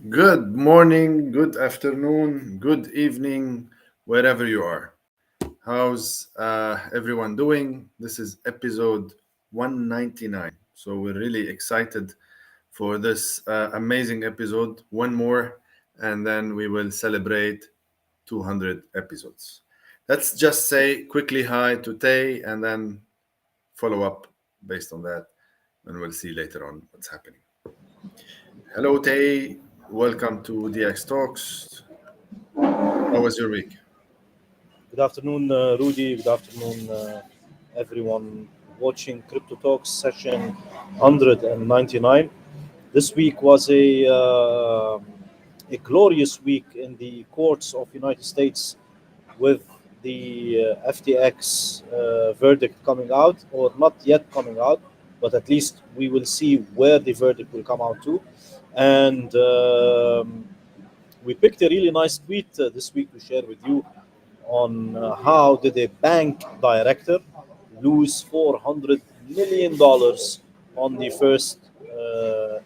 Good morning, good afternoon, good evening, wherever you are. How's everyone doing? This is episode 199. So we're really excited for this amazing episode. One more, and then we will celebrate 200 episodes. Let's just say quickly hi to Tay and then follow up based on that, and we'll see later on what's happening. Hello, Tay. Welcome to Dxtalks. How was your week? Good afternoon, Rudy. Good afternoon, everyone watching Crypto Talks session 199. This week was a glorious week in the courts of United States with the FTX verdict coming out, or not yet coming out, but at least we will see where the verdict will come out to. And we picked a really nice tweet this week to share with you on how did a bank director lose $400 million on the first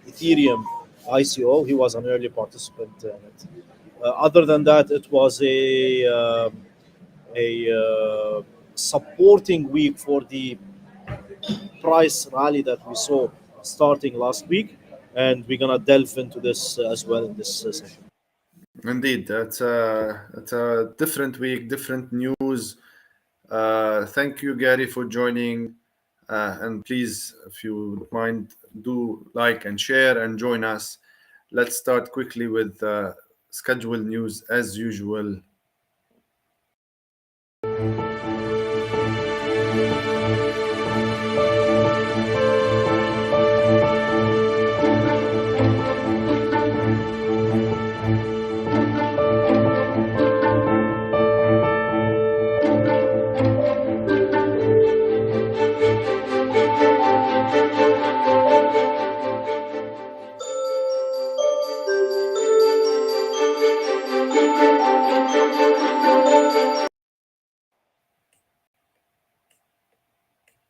Ethereum ICO. He was an early participant in it. Other than that, it was a supporting week for the price rally that we saw starting last week, and we're gonna delve into this as well in this session. Indeed, that's a different week, different news. Thank you, Gary, for joining. And please, if you don't mind, do like and share and join us. Let's start quickly with scheduled news as usual.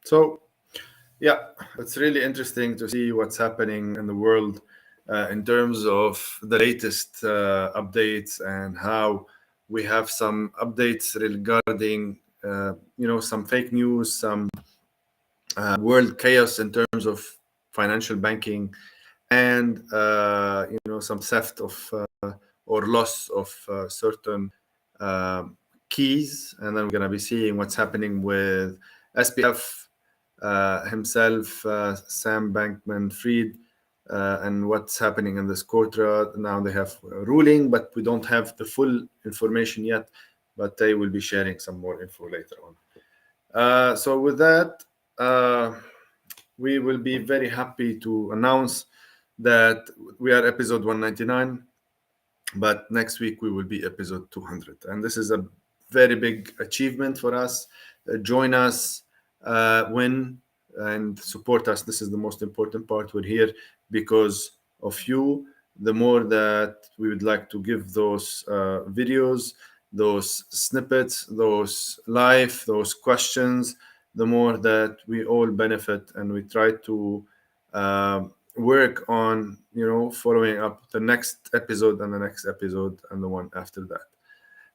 So, yeah, it's really interesting to see what's happening in the world in terms of the latest updates and how we have some updates regarding, some fake news, some world chaos in terms of financial banking, and some theft of or loss of certain uh, keys. And then we're going to be seeing what's happening with SPF himself, Sam Bankman-Fried, and what's happening in this quarter. Now they have a ruling, but we don't have the full information yet. But they will be sharing some more info later on. So with that, we will be very happy to announce that we are episode 199, but next week we will be episode 200. And this is a very big achievement for us. Join us, win, and support us. This is the most important part. We're here because of you. The more that we would like to give those videos, those snippets, those live, those questions, the more that we all benefit, and we try to work on following up the next episode and the next episode and the one after that.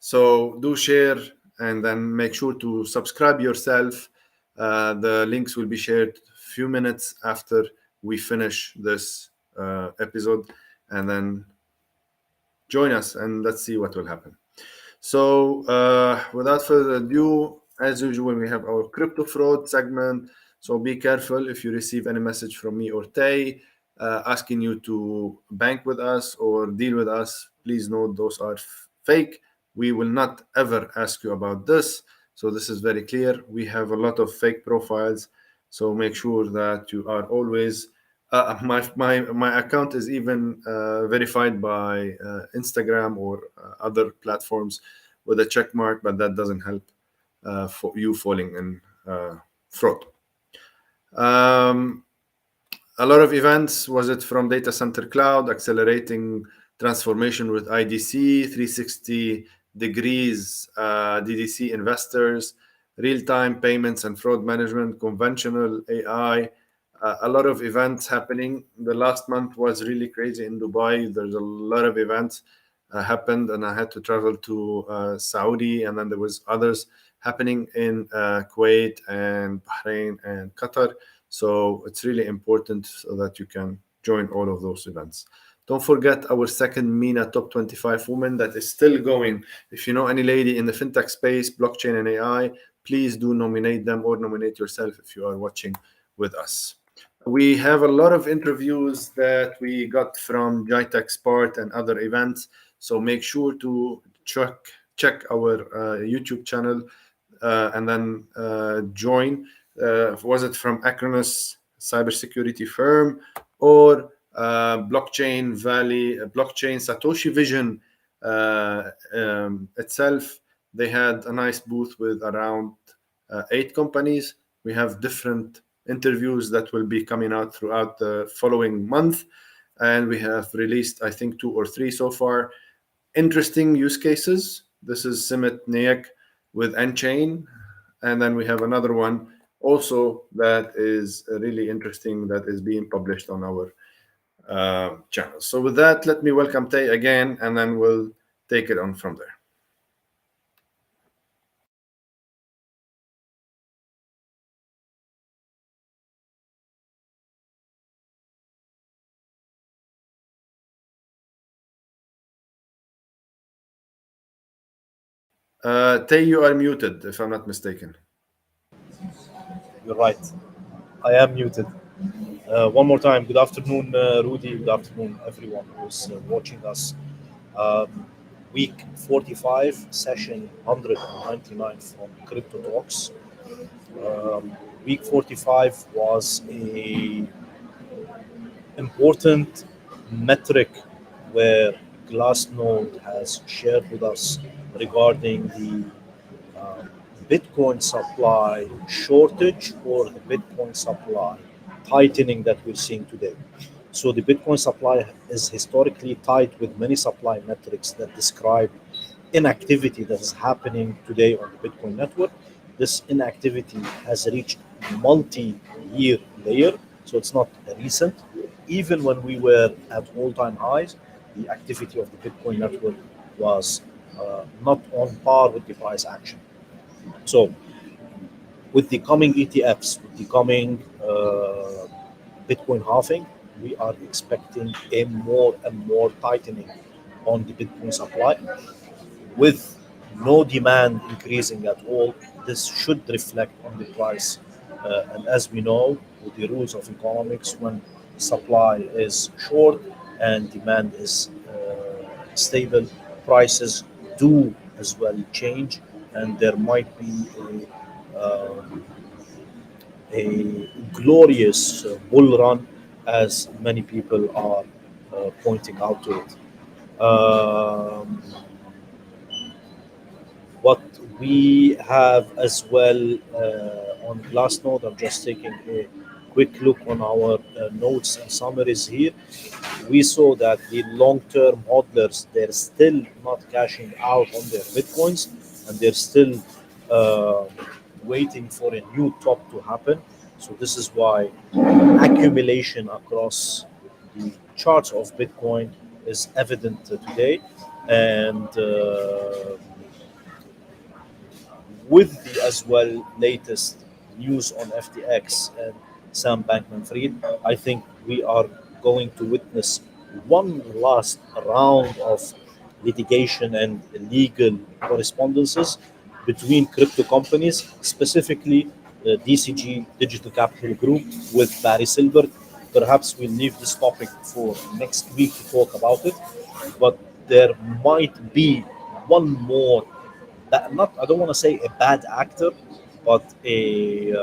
So do share and then make sure to subscribe yourself. The links will be shared a few minutes after we finish this episode, and then join us and let's see what will happen. So without further ado, as usual, we have our crypto fraud segment. So be careful if you receive any message from me or Tay asking you to bank with us or deal with us. Please note those are fake. We will not ever ask you about this. So this is very clear. We have a lot of fake profiles. So make sure that you are always. My account is even verified by Instagram or other platforms with a check mark, but that doesn't help for you falling in fraud. Um, a lot of events. Was it from data center cloud, accelerating transformation with IDC, 360 degrees, DDC investors, real-time payments and fraud management, conventional AI, a lot of events happening. The last month was really crazy in Dubai. There's a lot of events happened, and I had to travel to Saudi, and then there was others happening in Kuwait and Bahrain and Qatar. So it's really important so that you can join all of those events. Don't forget our second MENA Top 25 Women that is still going. If you know any lady in the fintech space, blockchain and AI, please do nominate them or nominate yourself if you are watching with us. We have a lot of interviews that we got from JITEX Sport and other events. So make sure to check our YouTube channel and then join. Was it from Acronis cybersecurity firm or Blockchain Valley, Blockchain Satoshi Vision itself? They had a nice booth with around 8 companies. We have different interviews that will be coming out throughout the following month. And we have released, I think, 2 or 3 so far. Interesting use cases. This is Simit Nayak with Nchain. And then we have another one also that is really interesting that is being published on our channel. So with that, let me welcome Tay again, and then we'll take it on from there. Tay, you are muted, if I'm not mistaken. You're right. I am muted. One more time. Good afternoon, Rudy. Good afternoon, everyone who's watching us. Um, week 45, session 199 from Crypto Talks. Week 45 was a important metric where Glassnode has shared with us regarding the Bitcoin supply shortage or the Bitcoin supply tightening that we're seeing today. So the Bitcoin supply is historically tight with many supply metrics that describe inactivity that is happening today on the Bitcoin network. This inactivity has reached multi-year layer, so it's not recent. Even when we were at all-time highs, the activity of the Bitcoin network was not on par with the price action. So with the coming ETFs, with the coming Bitcoin halving, we are expecting a more and more tightening on the Bitcoin supply. With no demand increasing at all, this should reflect on the price. And as we know, with the rules of economics, when supply is short and demand is stable, prices do as well change, and there might be a glorious bull run, as many people are pointing out to it. Um, what we have as well on Glassnode, I'm just taking a quick look on our notes and summaries here. We saw that the long-term hodlers, they're still not cashing out on their Bitcoins, and they're still uh, waiting for a new top to happen. So this is why accumulation across the charts of Bitcoin is evident today. And with the as well latest news on FTX and Sam Bankman-Fried, I think we are going to witness one last round of litigation and legal correspondences between crypto companies, specifically DCG Digital Capital Group with Barry Silbert. Perhaps we'll leave this topic for next week to talk about it, but there might be one more, that not, I don't want to say a bad actor, but a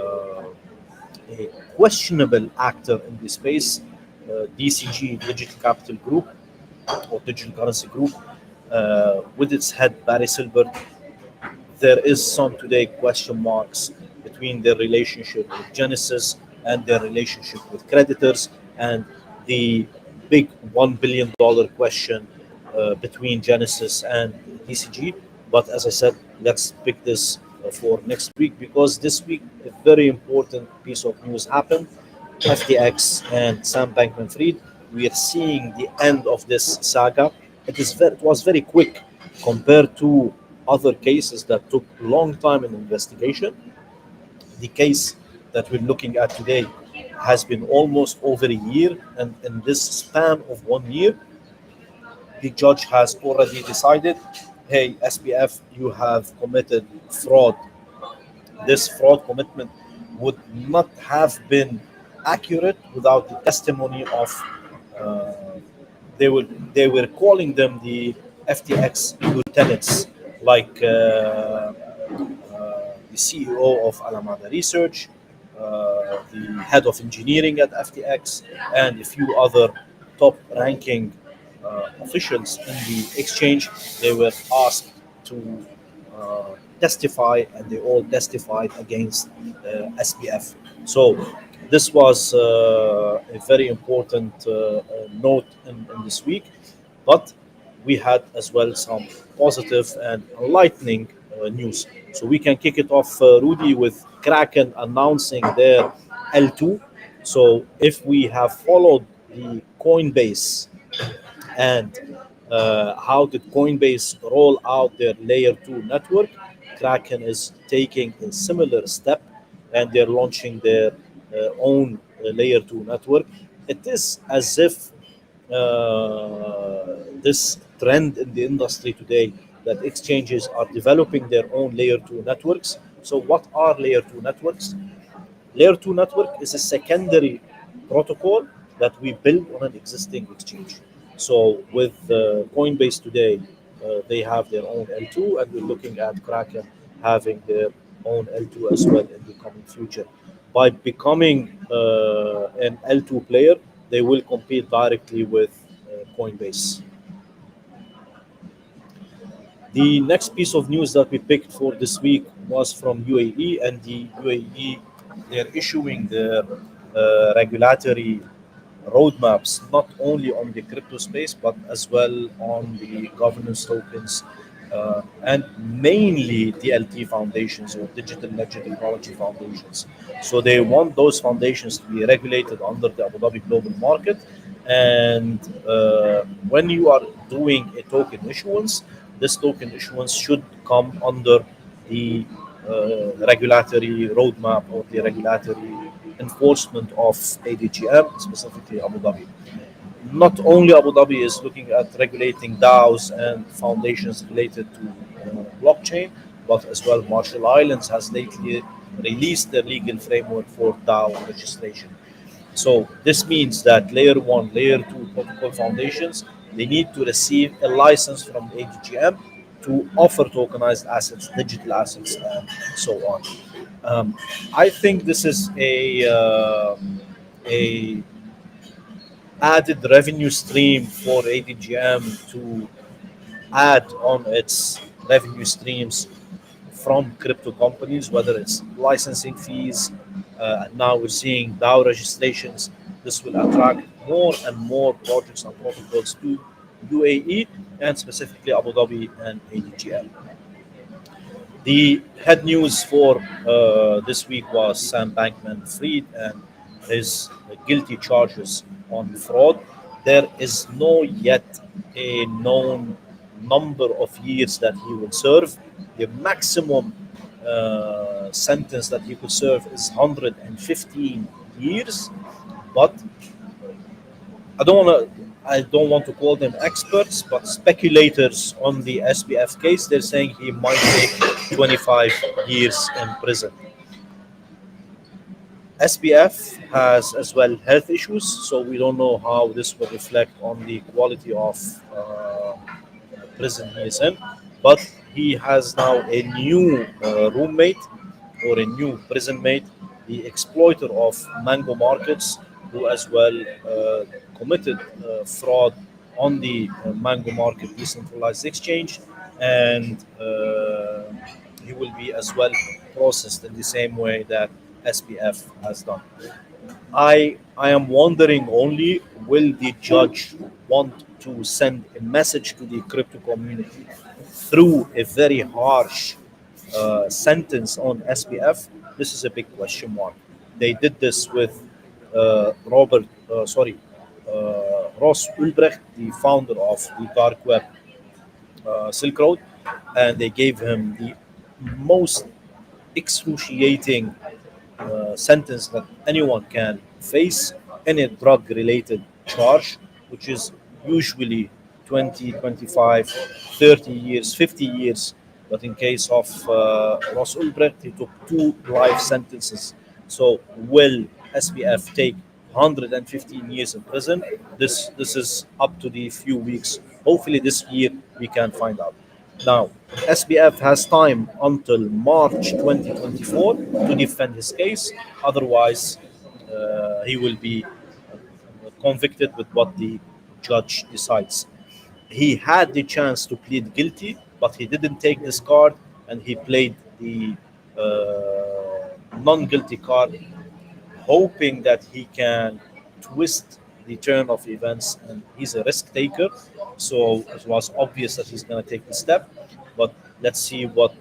questionable actor in this space, DCG Digital Capital Group or Digital Currency Group, with its head Barry Silbert. There is some today question marks between their relationship with Genesis and their relationship with creditors, and the big $1 billion question between Genesis and DCG. But as I said, let's pick this for next week, because this week a very important piece of news happened. FTX and Sam Bankman-Fried, we are seeing the end of this saga. It was very quick compared to other cases that took a long time in investigation. The case that we're looking at today has been almost over a year, and in this span of 1 year, the judge has already decided, hey, SPF, you have committed fraud. This fraud commitment would not have been accurate without the testimony of uh, they were calling them the FTX lieutenants, like the CEO of Alameda Research, the head of engineering at FTX, and a few other top-ranking officials in the exchange. They were asked to testify, and they all testified against SPF. So this was a very important note in this week, but we had as well some positive and enlightening news. So we can kick it off, Rudy, with Kraken announcing their L2. So if we have followed the Coinbase and how did Coinbase roll out their layer 2 network, Kraken is taking a similar step, and they're launching their own layer 2 network. It is as if this trend in the industry today that exchanges are developing their own layer 2 networks. So what are layer 2 networks? Layer 2 network is a secondary protocol that we build on an existing exchange. So with Coinbase today, they have their own L2, and we're looking at Kraken having their own L2 as well in the coming future. By becoming an L2 player, they will compete directly with Coinbase. The next piece of news that we picked for this week was from UAE, and the UAE, they're issuing their regulatory roadmaps not only on the crypto space but as well on the governance tokens and mainly DLT foundations or digital ledger technology foundations. So they want those foundations to be regulated under the Abu Dhabi global market. And when you are doing a token issuance, this token issuance should come under the regulatory roadmap or the regulatory enforcement of ADGM, specifically Abu Dhabi. Not only Abu Dhabi is looking at regulating DAOs and foundations related to blockchain, but as well Marshall Islands has lately released their legal framework for DAO registration. So this means that layer one, layer two protocol foundations, they need to receive a license from ADGM to offer tokenized assets, digital assets, and so on. Um, I think this is a added revenue stream for ADGM to add on its revenue streams from crypto companies, whether it's licensing fees. And now we're seeing DAO registrations. This will attract more and more projects and protocols to UAE and specifically Abu Dhabi and ADGM. The head news for this week was Sam Bankman-Fried and his guilty charges on fraud. There is no yet a known number of years that he will serve. The maximum sentence that he could serve is 115 years, but I don't want to call them experts, but speculators on the SPF case. They're saying he might take 25 years in prison. SPF has as well health issues, so we don't know how this will reflect on the quality of prison he is in. But he has now a new roommate or a new prison mate, the exploiter of Mango Markets, who as well committed fraud on the Mango Market decentralized exchange, and he will be as well processed in the same way that SPF has done. I am wondering only, will the judge want to send a message to the crypto community through a very harsh sentence on SPF? This is a big question mark. They did this with Ross Ulbricht, the founder of the dark web, Silk Road, and they gave him the most excruciating sentence that anyone can face in a drug related charge, which is usually 20, 25, 30 years, 50 years. But in case of Ross Ulbricht, he took 2 life sentences. So, will SPF take 115 years in prison? This is up to the few weeks. Hopefully, this year we can find out. Now, SBF has time until March 2024 to defend his case. Otherwise, he will be convicted with what the judge decides. He had the chance to plead guilty, but he didn't take this card and he played the non guilty card, hoping that he can twist the turn of events. And he's a risk taker, so it was obvious that he's going to take the step. But let's see what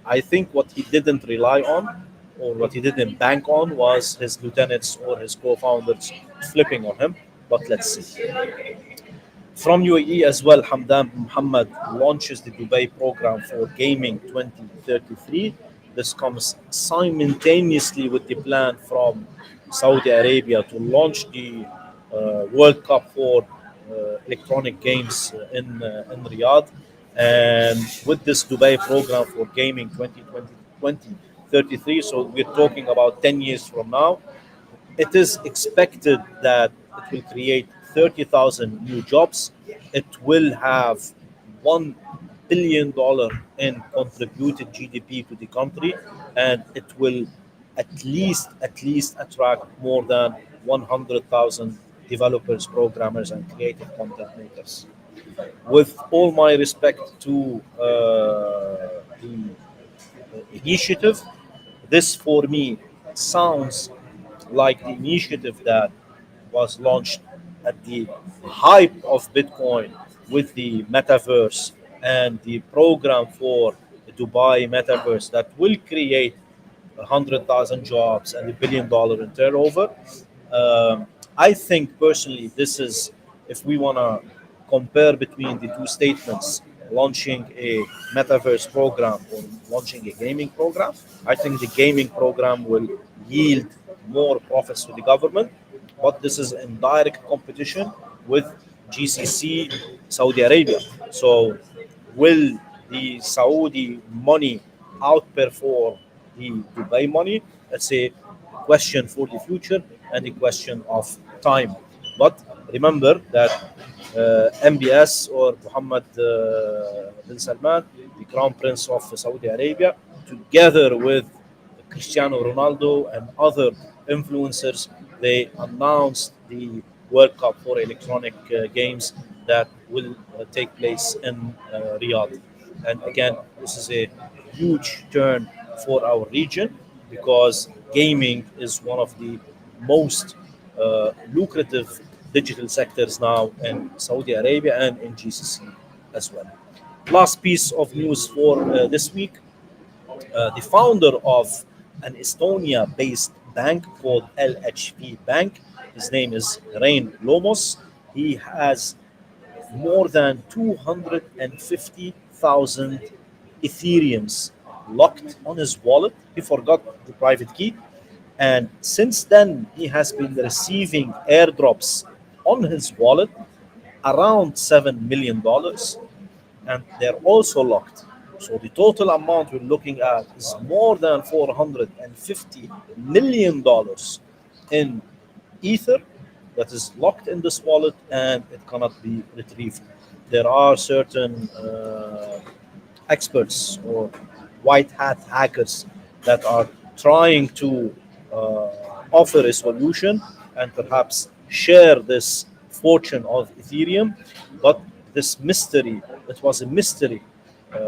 I think what he didn't rely on, or what he didn't bank on, was his lieutenants or his co-founders flipping on him. But let's see. From UAE as well, Hamdan Mohammed launches the Dubai program for Gaming 2033. This comes simultaneously with the plan from Saudi Arabia to launch the World Cup for electronic games in Riyadh. And with this Dubai program for Gaming 2033, so we're talking about 10 years from now, it is expected that it will create 30,000 new jobs. It will have $1 billion in contributed GDP to the country, and it will at least attract more than 100,000 developers, programmers, and creative content makers. With all my respect to the initiative, this for me sounds like the initiative that was launched at the hype of Bitcoin with the metaverse and the program for the Dubai metaverse that will create 100,000 jobs and $1 billion in turnover. I think personally, this is, if we want to compare between the two statements, launching a metaverse program or launching a gaming program, I think the gaming program will yield more profits to the government, but this is in direct competition with GCC Saudi Arabia. So, will the Saudi money outperform the Dubai money? That's a question for the future and a question of time. But remember that MBS, or Mohammed bin Salman, the Crown Prince of Saudi Arabia, together with Cristiano Ronaldo and other influencers, they announced the World Cup for electronic games that will take place in Riyadh. And again, this is a huge turn for our region, because gaming is one of the most lucrative digital sectors now in Saudi Arabia and in GCC as well. Last piece of news for this week: the founder of an Estonia-based bank called LHV Bank. His name is Rain Lomos. He has more than 250,000 Ethereums locked on his wallet. He forgot the private key. And since then, he has been receiving airdrops on his wallet around $7 million, and they're also locked. So the total amount we're looking at is more than $450 million in Ether that is locked in this wallet, and it cannot be retrieved. There are certain experts or white hat hackers that are trying to uh, offer a solution and perhaps share this fortune of Ethereum. But this mystery, it was a mystery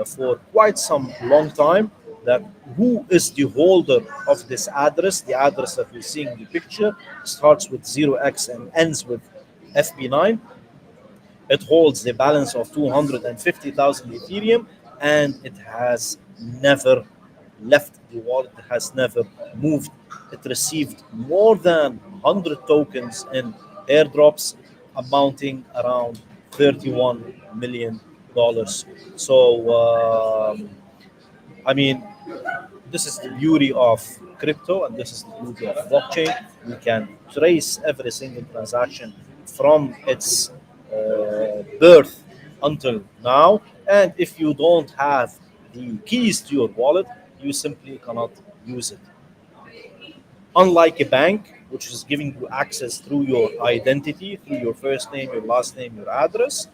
for quite some long time, that who is the holder of this address. The address that we see in the picture starts with 0x and ends with FP9. It holds the balance of 250,000 Ethereum, and it has never left the wallet, it has never moved. It received more than 100 tokens in airdrops amounting around $31 million. So, I mean, this is the beauty of crypto and this is the beauty of blockchain. We can trace every single transaction from its birth until now. And if you don't have the keys to your wallet, you simply cannot use it. Unlike a bank, which is giving you access through your identity, through your first name, your last name, your address,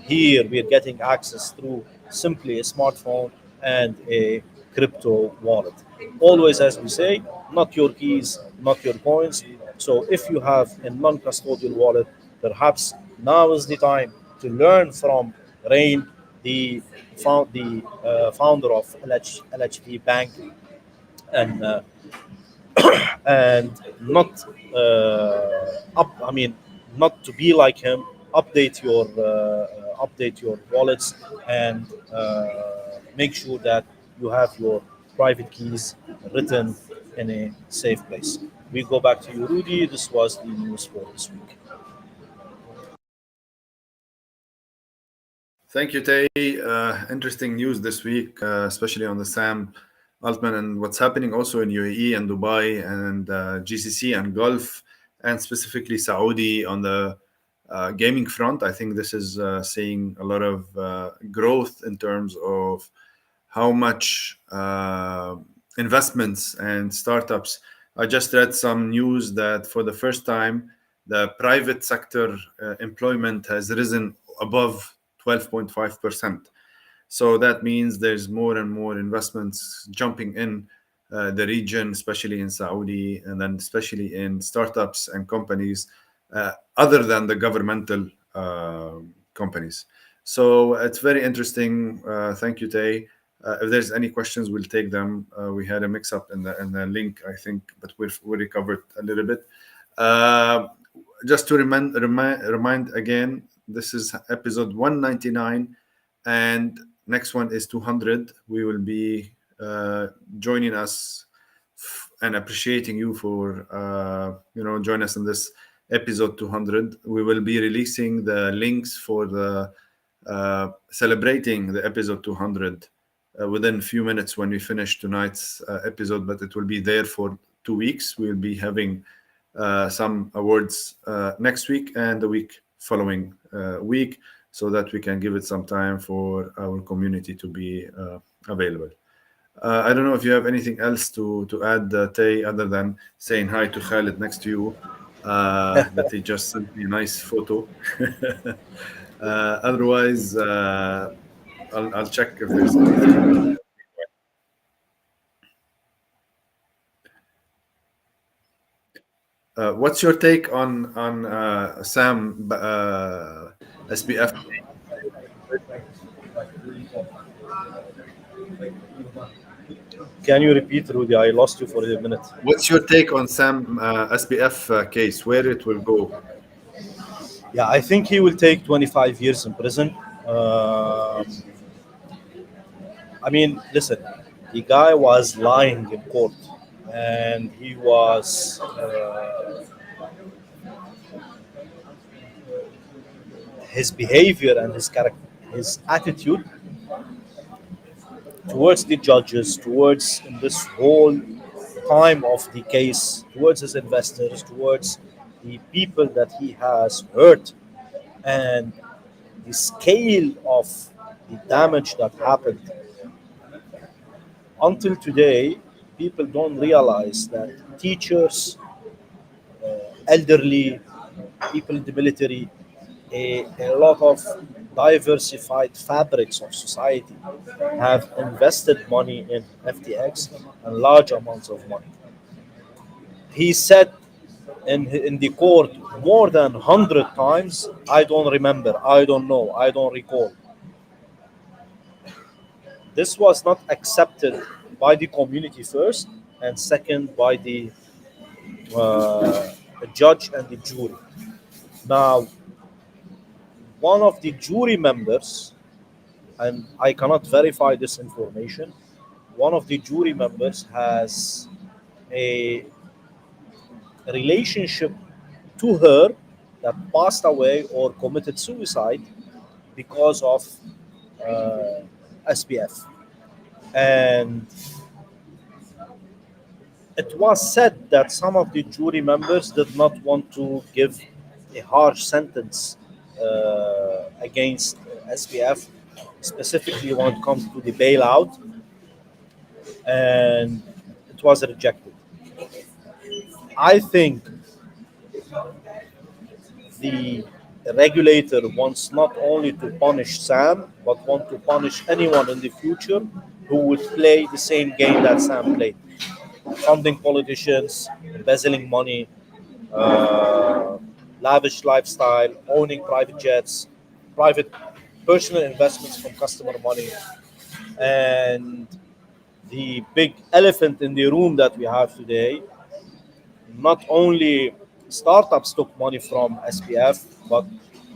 here we are getting access through simply a smartphone and a crypto wallet. Always, as we say, not your keys, not your coins. So if you have a non-custodial wallet, perhaps now is the time to learn from Rain, the founder of LHV Bank, and not I mean, not to be like him. Update your wallets and make sure that you have your private keys written in a safe place. We go back to you, Rudy. This was the news for this week. Thank you, Tay. Interesting news this week, especially on the Sam Altman and what's happening also in UAE and Dubai and GCC and Gulf, and specifically Saudi on the gaming front. I think this is seeing a lot of growth in terms of how much investments and startups. I just read some news that for the first time, the private sector employment has risen above 12.5%. So that means there's more and more investments jumping in the region, especially in Saudi, and then especially in startups and companies other than the governmental companies. So it's very interesting. Thank you, Tay. If there's any questions, we'll take them. We had a mix-up in the link, I think, but we recovered a little bit. Just to remind again, this is episode 199, and next one is 200. We will be joining us and appreciating you for join us in this episode 200. We will be releasing the links for the celebrating the episode 200 within a few minutes when we finish tonight's episode, but it will be there for 2 weeks. We'll be having some awards next week and the week following week, so that we can give it some time for our community to be available. I don't know if you have anything else to add, Tay, other than saying hi to Khalid next to you, that he just sent me a nice photo. Otherwise, I'll check if there's anything. What's your take on Sam SBF? Can you repeat, Rudy? I lost you for a minute. What's your take on Sam SBF case? Where it will go? Yeah, I think he will take 25 years in prison. Um I mean, listen, the guy was lying in court, and he was his behavior and his character, his attitude towards the judges, towards in this whole time of the case, towards his investors, towards the people that he has hurt, and the scale of the damage that happened. Until today, people don't realize that teachers, elderly, people in the military, a lot of diversified fabrics of society have invested money in FTX and large amounts of money. He said in the court more than 100 times, I don't remember, I don't know, I don't recall. This was not accepted by the community first, and second by the judge and the jury. Now, one of the jury members, and I cannot verify this information, one of the jury members has a relationship to her that passed away or committed suicide because of SPF. And it was said that some of the jury members did not want to give a harsh sentence against SPF, specifically when it comes to the bailout, and it was rejected. I think the regulator wants not only to punish Sam, but want to punish anyone in the future who would play the same game that Sam played, funding politicians, embezzling money, uh, lavish lifestyle, owning private jets, private personal investments from customer money, and the big elephant in the room that we have today. Not only startups took money from SPF, but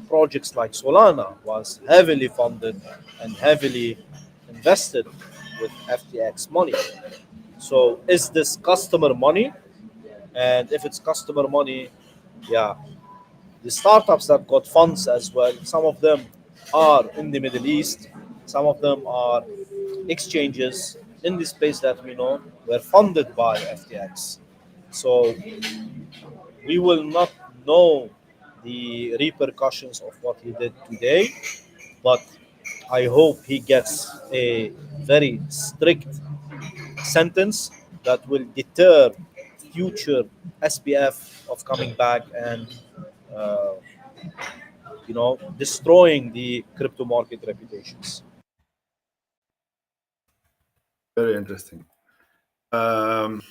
projects like Solana was heavily funded and heavily invested with FTX money. So is this customer money? And if it's customer money, yeah, the startups that got funds as well, some of them are in the Middle East, some of them are exchanges in the space that we know were funded by FTX. So we will not know the repercussions of what he did today, but I hope he gets a very strict sentence that will deter future SPF of coming back and uh, destroying the crypto market reputations. Very interesting. Um,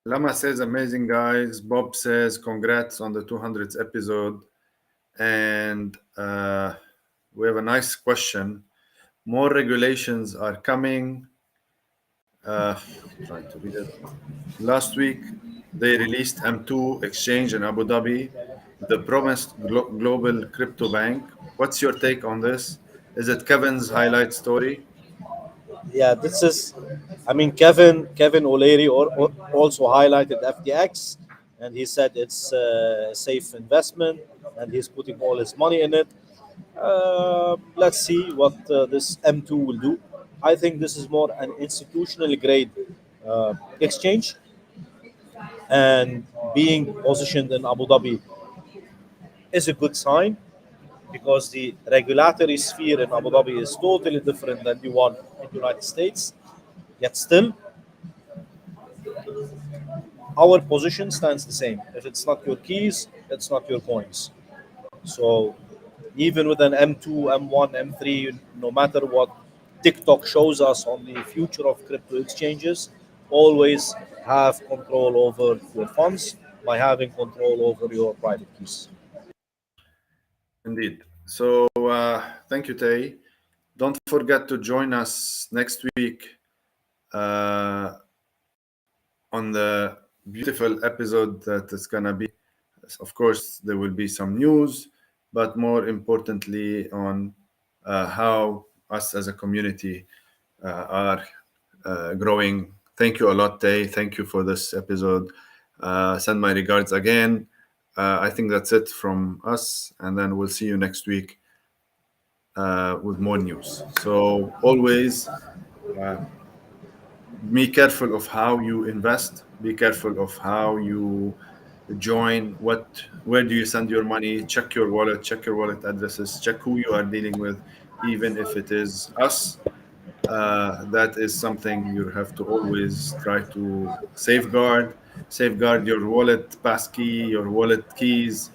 Lama says, amazing guys. Bob says, congrats on the 200th episode. And we have a nice question. More regulations are coming. Trying to read it. Last week, they released M2 exchange in Abu Dhabi, the promised global crypto bank. What's your take on this? Is it Kevin's highlight story? Yeah, this is. I mean, Kevin O'Leary also highlighted FTX, and he said it's a safe investment, and he's putting all his money in it. Let's see what this M2 will do. I think this is more an institutional grade exchange, and being positioned in Abu Dhabi is a good sign because the regulatory sphere in Abu Dhabi is totally different than the one in the United States. Yet still, our position stands the same. If it's not your keys, it's not your coins. So even with an M2, M1, M3, no matter what TikTok shows us on the future of crypto exchanges, always have control over your funds by having control over your private keys. Indeed. So thank you, Tay. Don't forget to join us next week uh, on the beautiful episode that is going to be. Of course, there will be some news, but more importantly, on how us as a community are growing. Thank you a lot, Tay. Thank you for this episode. Send my regards again. I think that's it from us, and then we'll see you next week with more news. So always uh, be careful of how you invest. Be careful of how you join. Where do you send your money? Check your wallet. Check your wallet addresses. Check who you are dealing with, even if it is us. That is something you have to always try to safeguard. Safeguard your wallet passkey, your wallet keys,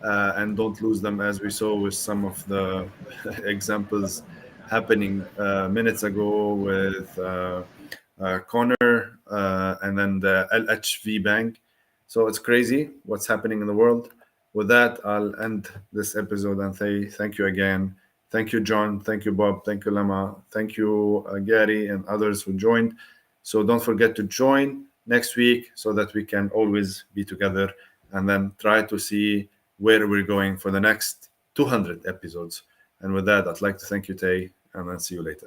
and don't lose them, as we saw with some of the examples happening minutes ago with Connor and then the LHV Bank. So it's crazy what's happening in the world. With that, I'll end this episode and say thank you again. Thank you, John. Thank you, Bob. Thank you, Lama. Thank you, Gary, and others who joined. So don't forget to join next week so that we can always be together and then try to see where we're going for the next 200 episodes. And with that, I'd like to thank you, Tay, and then see you later.